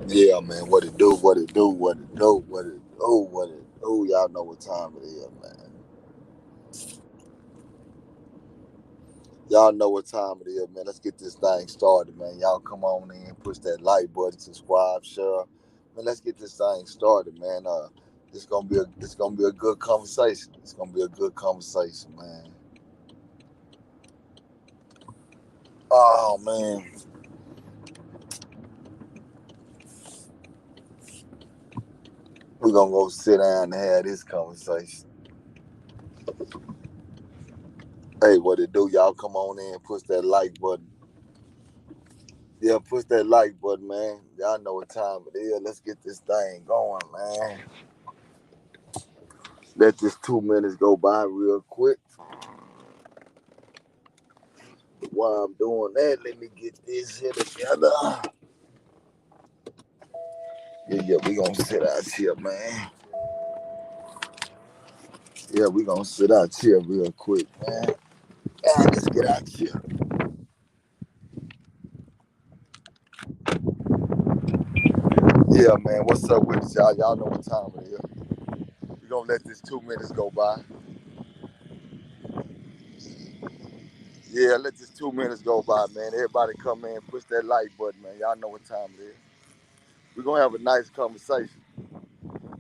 Yeah, man. What it do? What it do? What it do? What it do? What it do? Y'all know what time it is, man. Y'all know what time it is, man. Let's get this thing started, man. Y'all come on in, push that like button, subscribe, share. Man, let's get this thing started, man. It's gonna be a good conversation. It's gonna be a good conversation, man. Oh man, we're gonna go sit down and have this conversation. Hey, what it do? Y'all come on in, push that like button. Yeah, push that like button, man. Y'all know what time it is. Let's get this thing going, man. Let this 2 minutes go by real quick. While I'm doing that, let me get this here together. Yeah, we gonna sit out here, man. Yeah, we gonna sit out here real quick, man. Yeah, let's get out here. Yeah, man, what's up with y'all? Y'all know what time it is. We gonna let this 2 minutes go by. Yeah, let this 2 minutes go by, man. Everybody come in, push that like button, man. Y'all know what time it is. We're gonna have a nice conversation.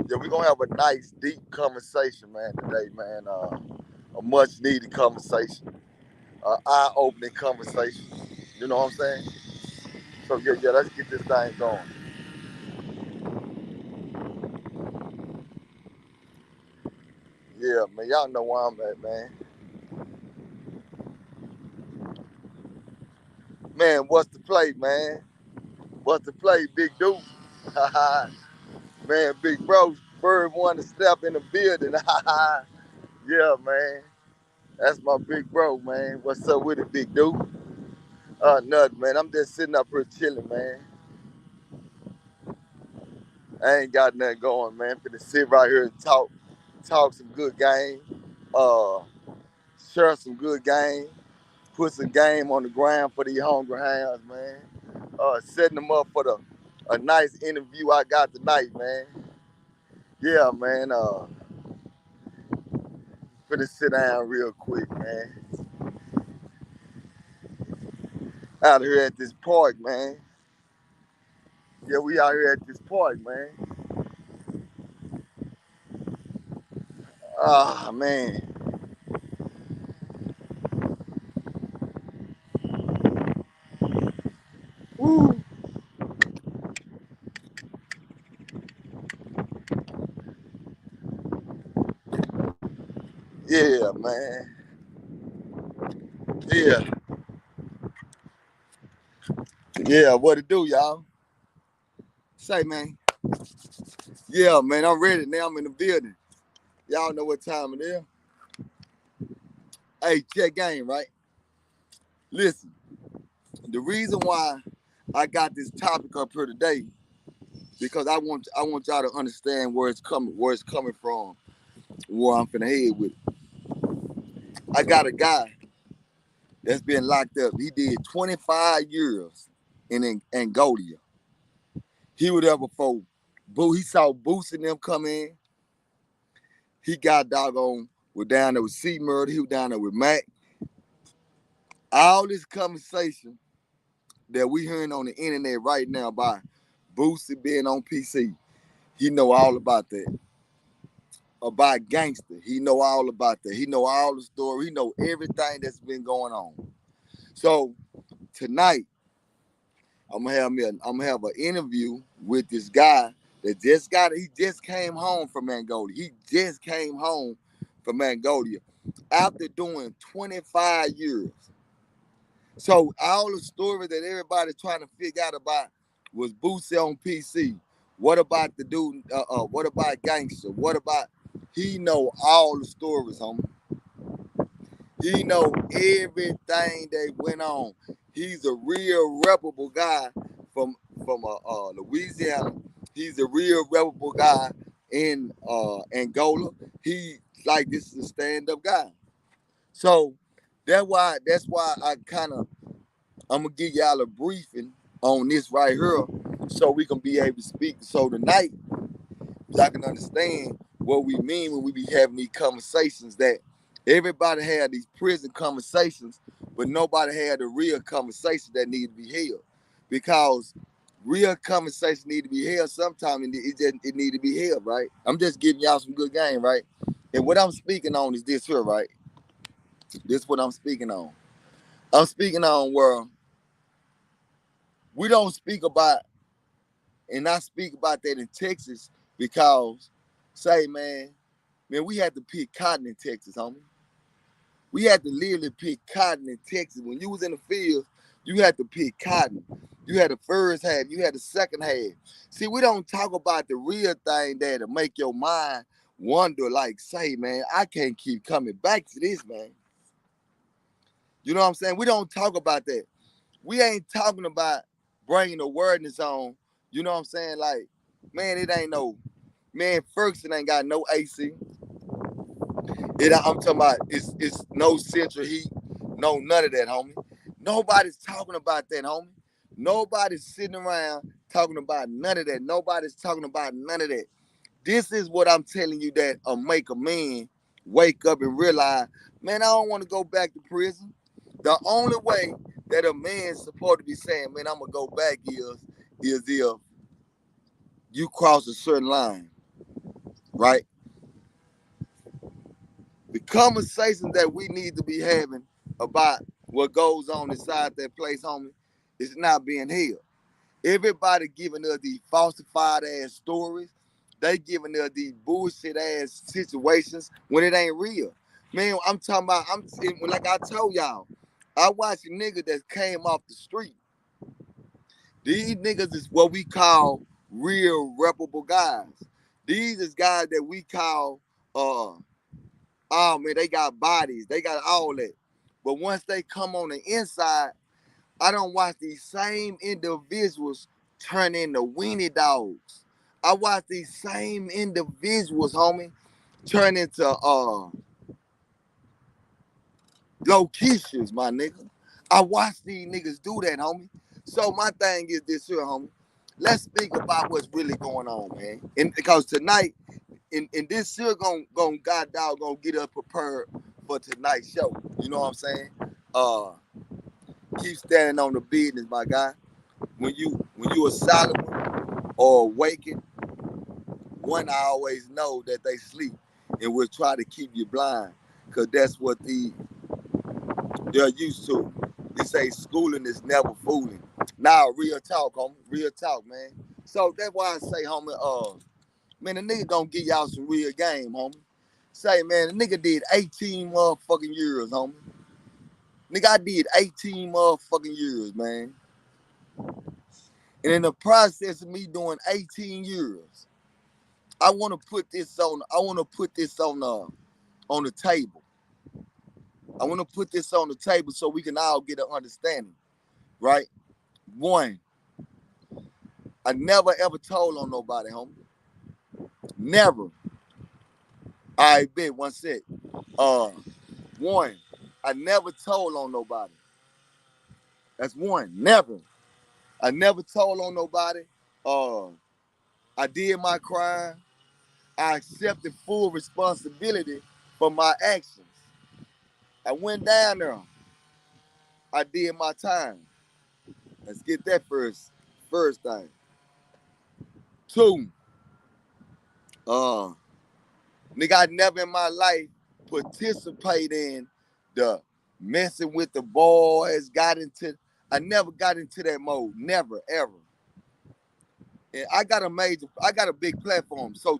Yeah, we're gonna have a nice, deep conversation, man, today, man. A much needed conversation, eye-opening conversation. You know what I'm saying? So yeah, let's get this thing going. Yeah, man, y'all know where I'm at, man. Man, what's the play, man? What's the play, big dude? Man, big bro, bird one to step in the building. Yeah, man. That's my big bro, man. What's up with it, big dude? Nothing, man. I'm just sitting up here chilling, man. I ain't got nothing going, man. Finna sit right here and talk some good game, uh, share some good game, put some game on the ground for these hungry hands, man. Setting them up for a nice interview I got tonight, man. Yeah, man. Finna sit down real quick, man. Out here at this park, man. Yeah, we out here at this park, man. Ah, man. Woo. Yeah, man. Yeah, yeah. What it do, y'all? Say, man. Yeah, man. I'm ready now. I'm in the building. Y'all know what time it is. Hey, check game, right? Listen, the reason why I got this topic up here today because I want y'all to understand where it's coming from, where I'm finna head with it. I got a guy that's been locked up. He did 25 years in Angola. He was there before. He saw Boots and them come in. He got doggone, was down there with C Murder. He was down there with Mac. All this conversation that we hearing on the internet right now by Boosie being on PC, he know all about that. About gangster, he know all about that. He know all the story. He know everything that's been going on. So tonight, I'm gonna have an interview with this guy that he just came home from Angola. He just came home from Angola after doing 25 years. So all the story that everybody's trying to figure out about was Boosie on PC. What about the dude? What about gangster? What about he know all the stories, homie. He know everything that went on. He's a real reputable guy from Louisiana. He's a real reputable guy in Angola. He like this is a stand-up guy. So that's why I kind of I'm gonna give y'all a briefing on this right here so we can be able to speak. So tonight, y'all can understand what we mean when we be having these conversations, that everybody had these prison conversations, but nobody had the real conversation that need to be held. Because real conversation need to be held sometime, and it need to be held, right? I'm just giving y'all some good game, right? And what I'm speaking on is this here, right? This is what I'm speaking on. I'm speaking on where we don't speak about, and I speak about that in Texas because, say, man, we had to pick cotton in Texas, homie. We had to literally pick cotton in Texas. When you was in the field, you had to pick cotton. You had the first half, you had the second half. See, we don't talk about the real thing that'll make your mind wonder, like, say, man, I can't keep coming back to this, man. You know what I'm saying? We don't talk about that. We ain't talking about bringing awareness on, you know what I'm saying? Like, man, it ain't no, man, Ferguson ain't got no AC. I'm talking about it's no central heat, no none of that, homie. Nobody's talking about that, homie. Nobody's sitting around talking about none of that. Nobody's talking about none of that. This is what I'm telling you that'll make a man wake up and realize, man, I don't want to go back to prison. The only way that a man's supposed to be saying, man, I'm gonna go back is if you cross a certain line, right? The conversations that we need to be having about what goes on inside that place, homie, is not being held. Everybody giving us these falsified ass stories. They giving us these bullshit ass situations when it ain't real. Man, I'm talking about, like I told y'all, I watched a nigga that came off the street. These niggas is what we call real reputable guys. These is guys that we call oh man, they got bodies, they got all that. But once they come on the inside, I don't watch these same individuals turn into weenie dogs. I watch these same individuals, homie, turn into low-keishas, my nigga. I watch these niggas do that, homie. So my thing is this here, homie. Let's speak about what's really going on, man. And because tonight, and this here gonna god dog gonna get us prepared for tonight's show. You know what I'm saying? Keep standing on the business, my guy. When you a solid one or awakened, one I always know that they sleep and will try to keep you blind, cause that's what they're used to. They say schooling is never fooling. Now, real talk, homie. Real talk, man. So that's why I say, homie, man, the nigga gonna give y'all some real game, homie. Say, man, the nigga did 18 motherfucking years, homie. Nigga, I did 18 motherfucking years, man. And in the process of me doing 18 years, I want to put this on the table. I want to put this on the table so we can all get an understanding, right? One, I never ever told on nobody, homie. Never. I bet one sec. One, I never told on nobody. That's one. Never. I never told on nobody. I did my crime. I accepted full responsibility for my actions. I went down there. I did my time. Let's get that first thing. Two, uh, nigga, I never in my life participate in the messing with the boys, I never got into that mode. Never, ever. And I got a big platform. So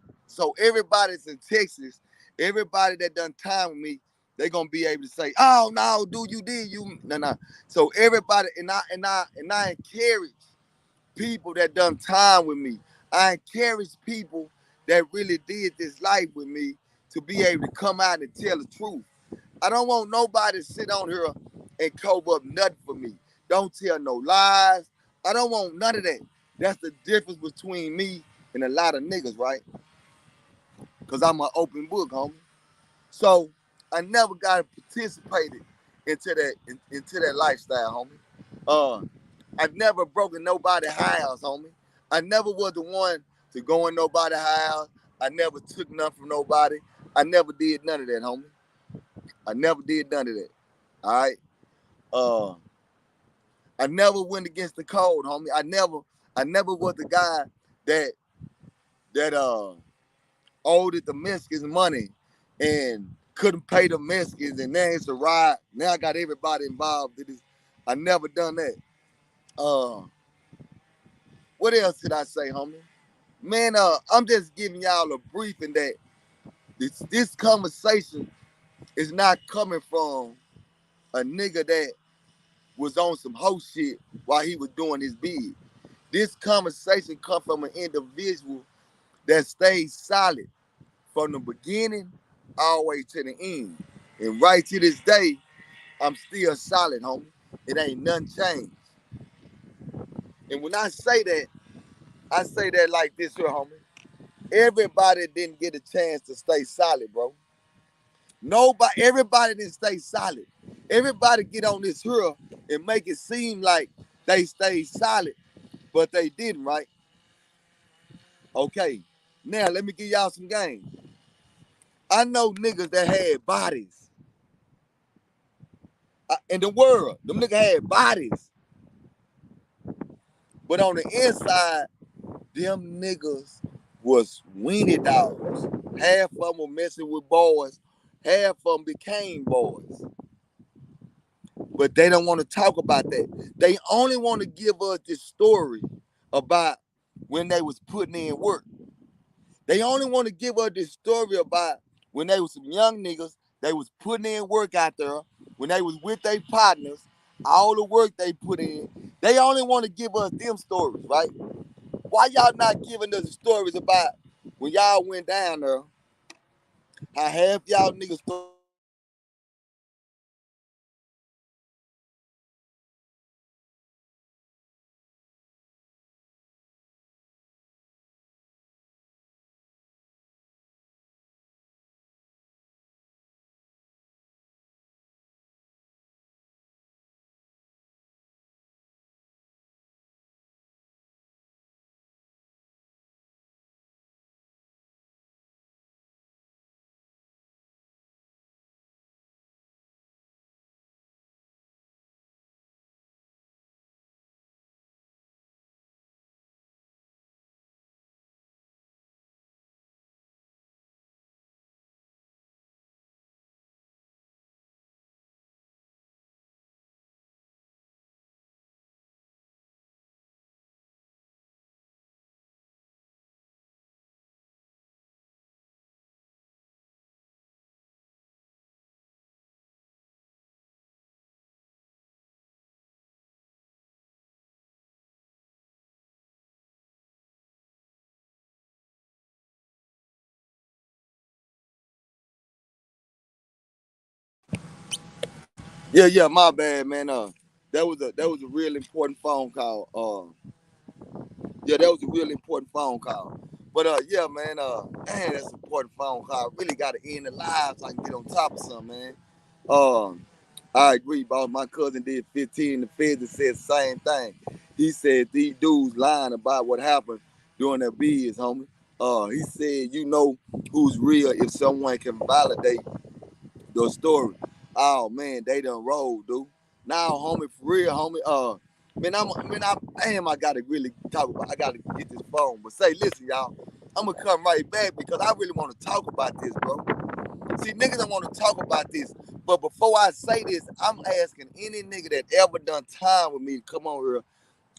everybody's in Texas, everybody that done time with me, they gonna be able to say, oh no, dude, you did you no. So everybody and I encourage people that done time with me. I encourage people that really did this life with me to be able to come out and tell the truth. I don't want nobody to sit on here and cover up nothing for me. Don't tell no lies. I don't want none of that. That's the difference between me and a lot of niggas, right? Because I'm an open book, homie. So I never got participated into that lifestyle, homie. I never broken nobody's house, homie. I never was the one to go in nobody's house. I never took nothing from nobody. I never did none of that, homie. I never did none of that. All right. Uh, I never went against the code, homie. I never was the guy that that owed the Mexicans money and couldn't pay the Mexicans, and now it's a riot. Now I got everybody involved in this. I never done that. Uh, what else did I say, homie? Man, I'm just giving y'all a briefing that this conversation is not coming from a nigga that was on some hoe shit while he was doing his bid. This conversation come from an individual that stayed solid from the beginning all the way to the end. And right to this day, I'm still solid, homie. It ain't nothing changed. And when I say that like this here, homie. Everybody didn't get a chance to stay solid, bro. Everybody didn't stay solid. Everybody get on this here and make it seem like they stayed solid, but they didn't, right? Okay. Now let me give y'all some game. I know niggas that had bodies in the world. Them niggas had bodies, but on the inside, them niggas was weenie dogs. Half of them were messing with boys. Half of them became boys. But they don't want to talk about that. They only want to give us this story about when they was putting in work. They only want to give us this story about when they was some young niggas, they was putting in work out there, when they was with their partners, all the work they put in. They only want to give us them stories, right? Why y'all not giving us the stories about when y'all went down there, how half y'all niggas yeah, my bad, man. That was a real important phone call. Yeah, that was a really important phone call. But yeah, man, man, that's an important phone call. Really got to end the live so I can get on top of something, man. Um, I agree, boss. My cousin did 15 in the feds and said the same thing. He said these dudes lying about what happened during their bids, homie. He said you know who's real if someone can validate the story. Oh man, they done rolled, dude. Now, homie, for real, homie. I gotta really talk about. I gotta get this phone. But say, listen, y'all. I'm gonna come right back because I really want to talk about this, bro. See, niggas don't want to talk about this. But before I say this, I'm asking any nigga that ever done time with me to come on here.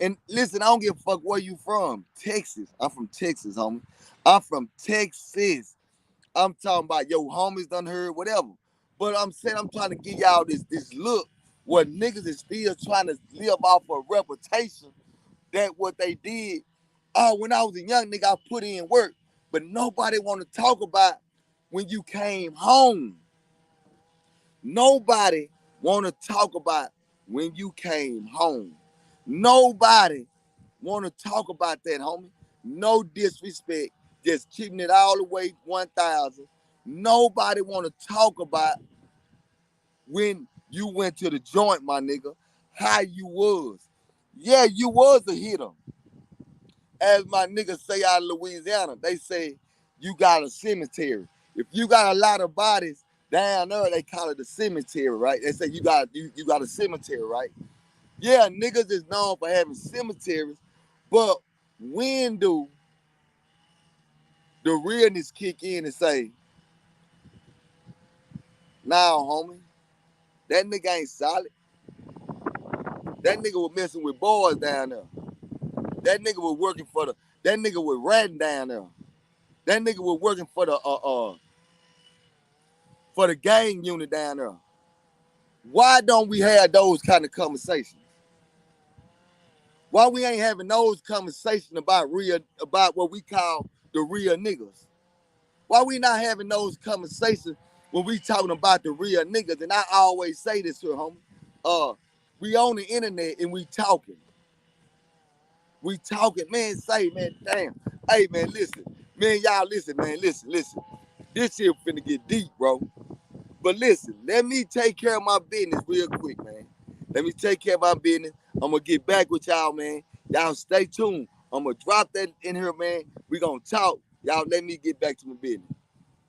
And listen, I don't give a fuck where you from. Texas. I'm from Texas, homie. I'm from Texas. I'm talking about yo homies done heard whatever. But I'm saying I'm trying to give y'all this look where niggas is still trying to live off a reputation that what they did. Oh, when I was a young nigga, I put in work. But nobody want to talk about when you came home. Nobody want to talk about when you came home. Nobody want to talk about that, homie. No disrespect. Just keeping it all the way 1,000. Nobody want to talk about when you went to the joint, my nigga, how you was. Yeah, you was a hitter. as my niggas say out of Louisiana, they say you got a cemetery. If you got a lot of bodies down there, they call it a cemetery, right? They say you got a cemetery, right? Yeah, niggas is known for having cemeteries, but when do the realness kick in and say, nah, homie, that nigga ain't solid. That nigga was messing with boys down there. That nigga was working for that nigga was ratting down there. That nigga was working for the gang unit down there. Why don't we have those kind of conversations? Why we ain't having those conversations about what we call the real niggas? Why we not having those conversations when we talking about the real niggas? And I always say this to homie. We on the internet and we talking. We talking, man, say, man, damn. Hey, man, listen. Man, y'all listen, man, listen. This shit finna get deep, bro. But listen, let me take care of my business real quick, man. Let me take care of my business. I'm gonna get back with y'all, man. Y'all stay tuned. I'm gonna drop that in here, man. We gonna talk. Y'all let me get back to my business.